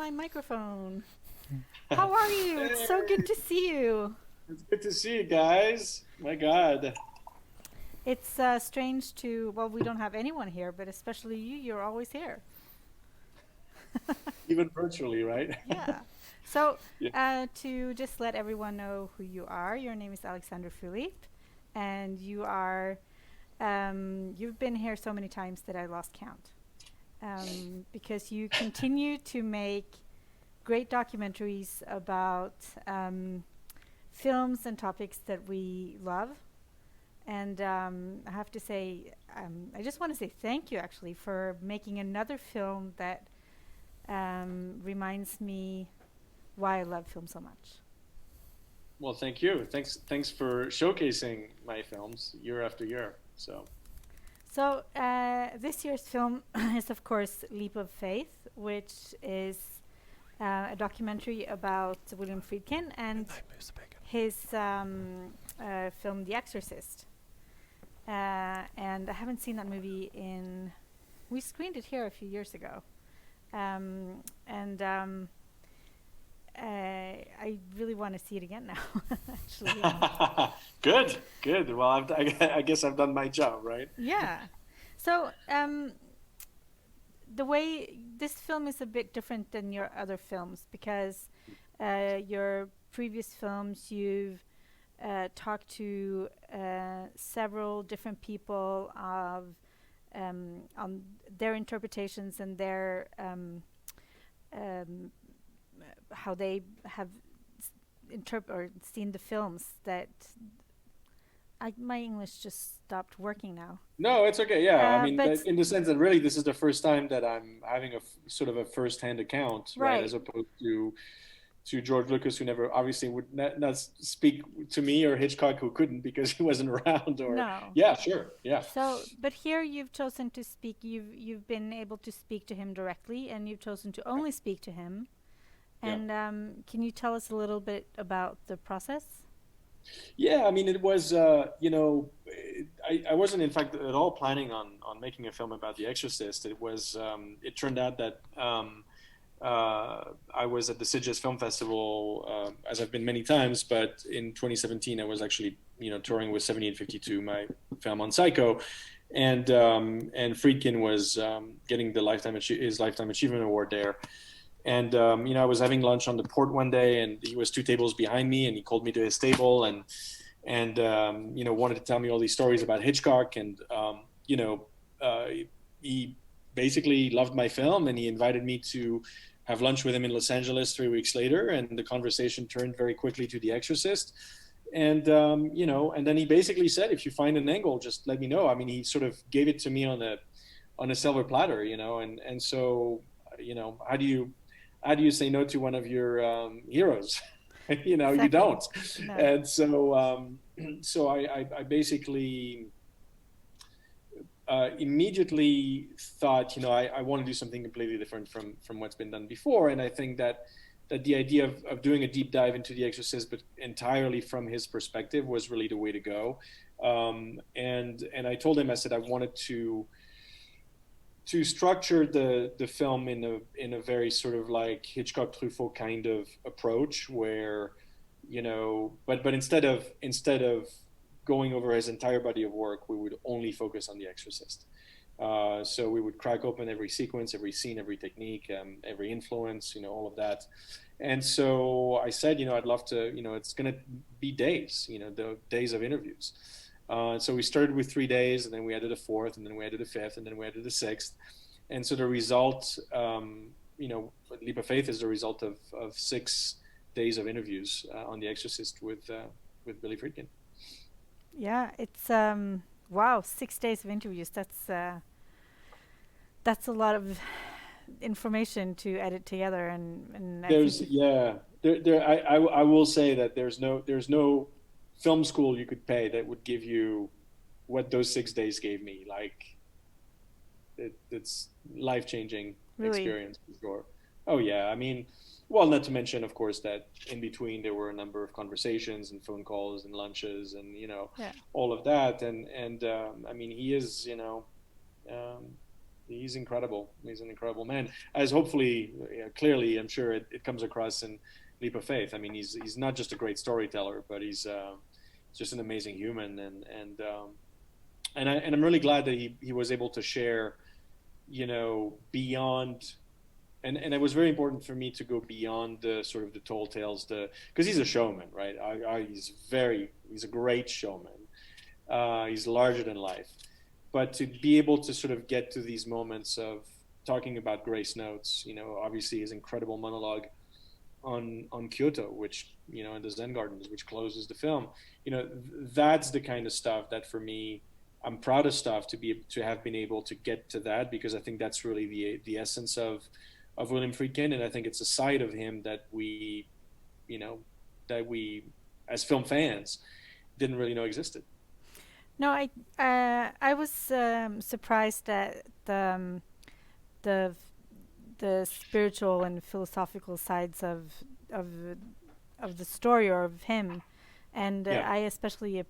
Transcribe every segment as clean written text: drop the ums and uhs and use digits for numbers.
my microphone. How are you? It's so good to see you. It's good to see you guys. My God, It's strange to, well, we don't have anyone here, but especially you, you're always here. even virtually, right? Yeah. So, Yeah. to just let everyone know who you are, your name is Alexandre Philippe, and you've been here so many times that I lost count. Because you continue to make great documentaries about films and topics that we love. And I have to say, I just want to say thank you actually for making another film that reminds me why I love film so much. Well, thank you. Thanks for showcasing my films year after year. So, So this year's film is, of course, Leap of Faith, which is a documentary about William Friedkin and his film The Exorcist. And I haven't seen that movie in. We screened it here a few years ago, and I really want to see it again now. Actually, good, good. Well, I guess I've done my job, right? yeah. So the way this film is a bit different than your other films because your previous films you've talked to several different people of on their interpretations and their um, how they have or seen the films that my English just stopped working now. No, it's okay. Yeah, I mean, But in the sense that really this is the first time that I'm having sort of a first-hand account, right, right, as opposed to George Lucas, who never obviously would not speak to me, or Hitchcock, who couldn't because he wasn't around. Or no. yeah, sure, yeah, So, but here you've chosen to speak. You've been able to speak to him directly, and you've chosen to only speak to him. yeah. And can you tell us a little bit about the process? Yeah, I mean, it was, I wasn't, in fact, at all planning on making a film about The Exorcist. It turned out that I was at the Sitges Film Festival, as I've been many times, but in 2017, I was actually, touring with 7852, my film on Psycho. And Friedkin was getting his Lifetime Achievement Award there. And I was having lunch on the port one day, and he was two tables behind me, and he called me to his table, and wanted to tell me all these stories about Hitchcock, and uh, he basically loved my film, and he invited me to have lunch with him in Los Angeles 3 weeks later, and the conversation turned very quickly to The Exorcist. And then he basically said, if you find an angle, just let me know. I mean, he sort of gave it to me on a silver platter, and so how do you say no to one of your heroes? You Exactly. don't. No. And so so I basically immediately thought, I want to do something completely different from what's been done before. And I think that the idea of doing a deep dive into The Exorcist, but entirely from his perspective, was really the way to go. And I told him, I said I wanted to structure the film in a very sort of like Hitchcock Truffaut kind of approach, where but instead of going over his entire body of work, we would only focus on The Exorcist. So we would crack open every sequence, every scene, every technique, every influence, all of that. And so I said, I'd love to, it's going to be days, the days of interviews. So we started with 3 days, and then we added a fourth, and then we added a fifth, and then we added a sixth. And so the result, Leap of Faith is the result of 6 days of interviews on The Exorcist with Billy Friedkin. Yeah, it's wow, 6 days of interviews. That's a lot of information to edit together, and I think There's you. yeah, I will say that there's no film school you could pay that would give you what those 6 days gave me. Like it's life changing Really. experience for sure. Oh yeah, I mean, well, not to mention, of course, that in between there were a number of conversations and phone calls and lunches and Yeah. all of that. And I mean, he is um, He's incredible. He's an incredible man. As hopefully, clearly, I'm sure it comes across in Leap of Faith. I mean, he's not just a great storyteller, but he's just an amazing human, and I'm really glad that he was able to share, beyond. And it was very important for me to go beyond the sort of the tall tales, because he's a showman, right? He's a great showman. He's larger than life, but to be able to sort of get to these moments of talking about grace notes, obviously his incredible monologue on Kyoto, which in the Zen Gardens, which closes the film, that's the kind of stuff that for me, I'm proud of stuff to have been able to get to that, because I think that's really the essence of William Friedkin, and I think it's a side of him that you know, we as film fans didn't really know existed. No, I was surprised at the the spiritual and philosophical sides of of the story or of him, and Yeah. I especially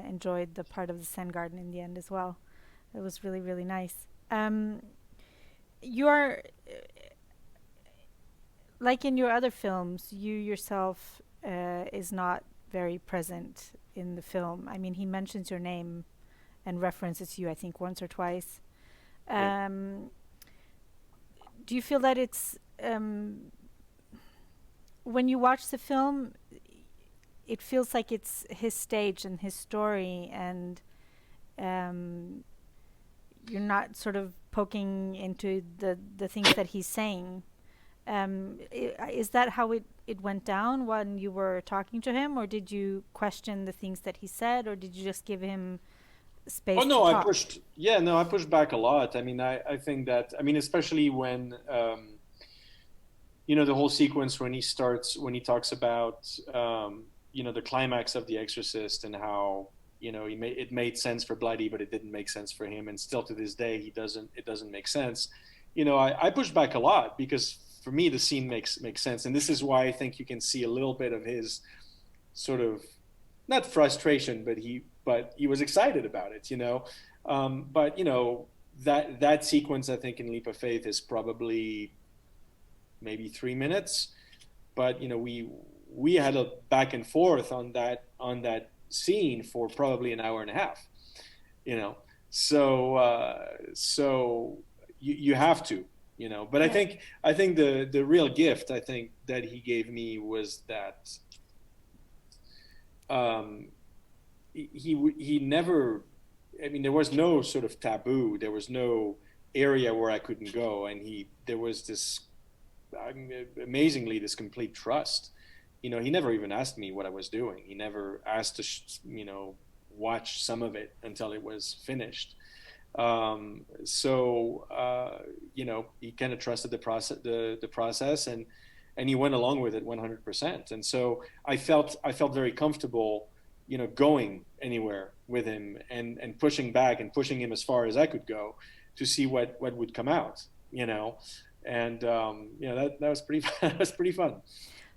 enjoyed the part of the Zen garden in the end as well. It was really really nice. You're like in your other films, you yourself is not very present in the film. I mean, he mentions your name and references you, I think, once or twice. Yeah. Um, do you feel that it's when you watch the film, it feels like it's his stage and his story, and um, you're not sort of poking into the things that he's saying. Is that how it went down when you were talking to him, or did you question the things that he said, or did you just give him Oh space to no, talk? I pushed back a lot. I mean, I think that, I mean, especially when, the whole sequence when he talks about, the climax of The Exorcist, and how, it made sense for Bloody, but it didn't make sense for him. And still to this day, it doesn't make sense. I pushed back a lot, because for me, the scene makes sense. And this is why I think you can see a little bit of his sort of, not frustration, but he was excited about it, but that sequence, I think, in Leap of Faith is probably maybe 3 minutes, but we had a back and forth on that scene for probably an hour and a half, you know. So you have to, But I Yeah. think the real gift, I think, that he gave me was that, um, he never. I mean, there was no sort of taboo. There was no area where I couldn't go, and there was this, I mean, amazingly, this complete trust. He never even asked me what I was doing. He never asked to watch some of it until it was finished. He kind of trusted the process, and he went along with it 100%. And so I felt very comfortable, going anywhere with him, and pushing back and pushing him as far as I could go to see what would come out, and that was pretty that was pretty fun.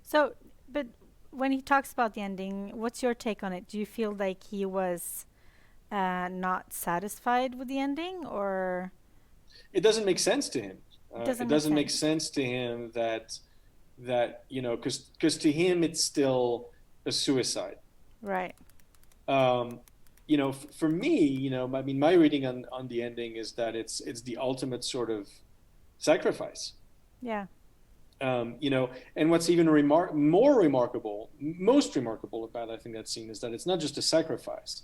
So, but when he talks about the ending, what's your take on it? Do you feel like he was not satisfied with the ending, or It doesn't make sense to him. it It doesn't make doesn't make sense? sense to him that because to him it's still a suicide. Right. um, for me, I mean, my reading on the ending is that it's the ultimate sort of sacrifice. Yeah. And what's even more remarkable, most remarkable about, I think, that scene is that it's not just a sacrifice,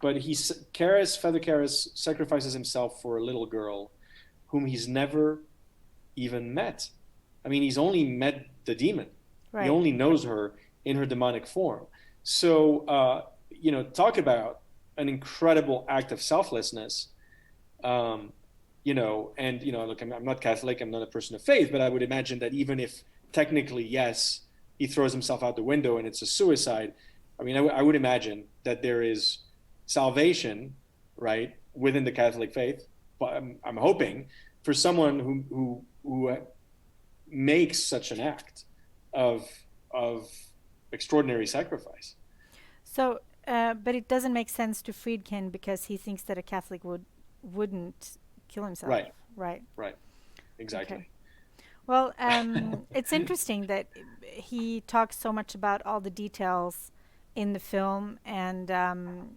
but Father Karras sacrifices himself for a little girl whom he's never even met. I mean, he's only met the demon. He Right. only knows her in her demonic form. So, talk about an incredible act of selflessness. Um, and look, I'm not Catholic, I'm not a person of faith, but I would imagine that even if technically, yes, he throws himself out the window and it's a suicide, I mean, I would imagine that there is salvation, right, within the Catholic faith. But I'm hoping for someone who makes such an act of of extraordinary sacrifice. So, but it doesn't make sense to Friedkin because he thinks that a Catholic wouldn't kill himself. Right. right. Right. Okay. Exactly. Well, it's interesting that he talks so much about all the details in the film, and um,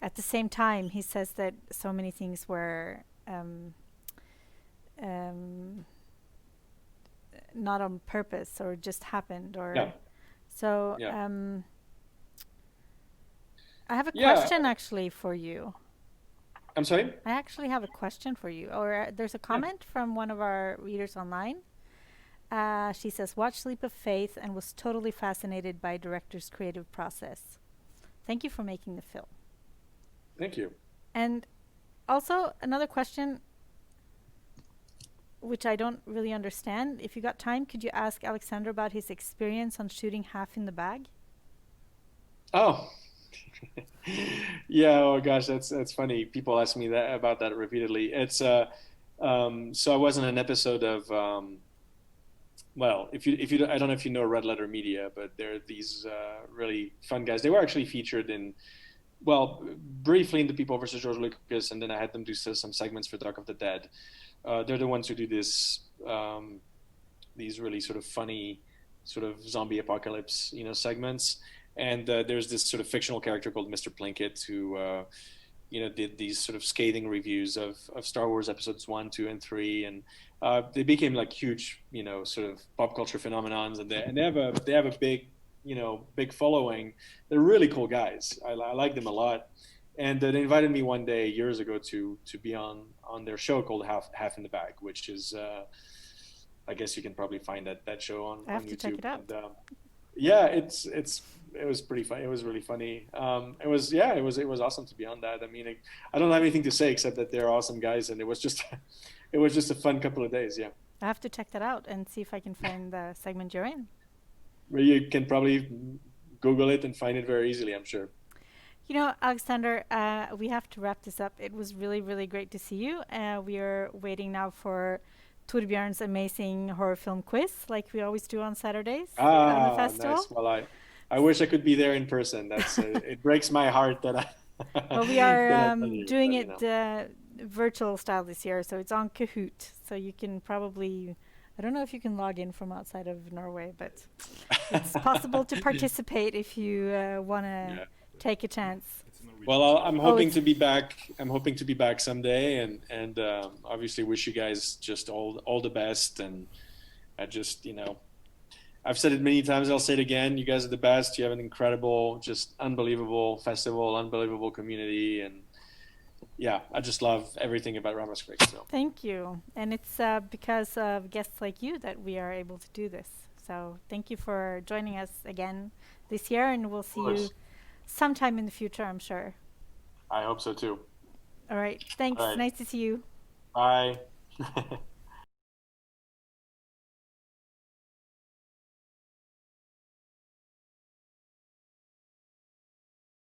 at the same time, he says that so many things were um, not on purpose or just happened, Yeah. or so. Yeah. I have a Yeah. question actually for you. I'm sorry. I actually have a question for you, or there's a Yeah. comment from one of our readers online. She says, "Watched Leap of Faith and was totally fascinated by director's creative process. Thank you for making the film." Thank you. And also another question, which I don't really understand. If you got time, could you ask Alexandre about his experience on shooting Half in the Bag? Oh. Yeah, oh gosh, that's funny. People ask me that about that repeatedly. It's so I was in an episode of well, if you I don't know if you know Red Letter Media, but they're these really fun guys. They were actually featured in well, briefly in The People versus George Lucas, and then I had them do some segments for Dark of the Dead. They're the ones who do this these really sort of funny sort of zombie apocalypse segments. And there's this sort of fictional character called Mr. Plinkett who did these sort of scathing reviews of Star Wars episodes 1, 2, and 3, and they became like huge sort of pop culture phenomenons, and they have a big big following. They're really cool guys. I like them a lot. And they invited me one day years ago to be on their show called Half in the Bag, which is I guess you can probably find that show I on have to check YouTube. it out. And yeah, it was pretty fun. It was really funny. It was yeah, it was awesome to be on that. I mean, I don't have anything to say except that they're awesome guys, and it was just it was just a fun couple of days. Yeah, I have to check that out and see if I can find the segment you're in. where you can probably Google it and find it very easily. I'm sure. You know, Alexander, we have to wrap this up. It was really, really great to see you. We are waiting now for Torbjörn's amazing horror film quiz, like we always do on Saturdays on the Ah, nice. festival. Well, I wish I could be there in person. That's it breaks my heart that I Well, we are that I tell you, doing but it virtual style this year, so it's on Kahoot. So you can probably, I don't know if you can log in from outside of Norway, but it's possible to participate if you want to yeah. take a chance. Well, I'm Oh, hoping it's to be back. I'm hoping to be back someday, and obviously wish you guys just all the best. And I just I've said it many times. I'll say it again. You guys are the best. You have an incredible, just unbelievable festival, unbelievable community, and yeah, I just love everything about Ramaskrik. So, thank you. And it's because of guests like you that we are able to do this. So thank you for joining us again this year, and we'll of see you course, sometime in the future, I'm sure. I hope so too. All right. All Thanks. right, Nice to see you. bye.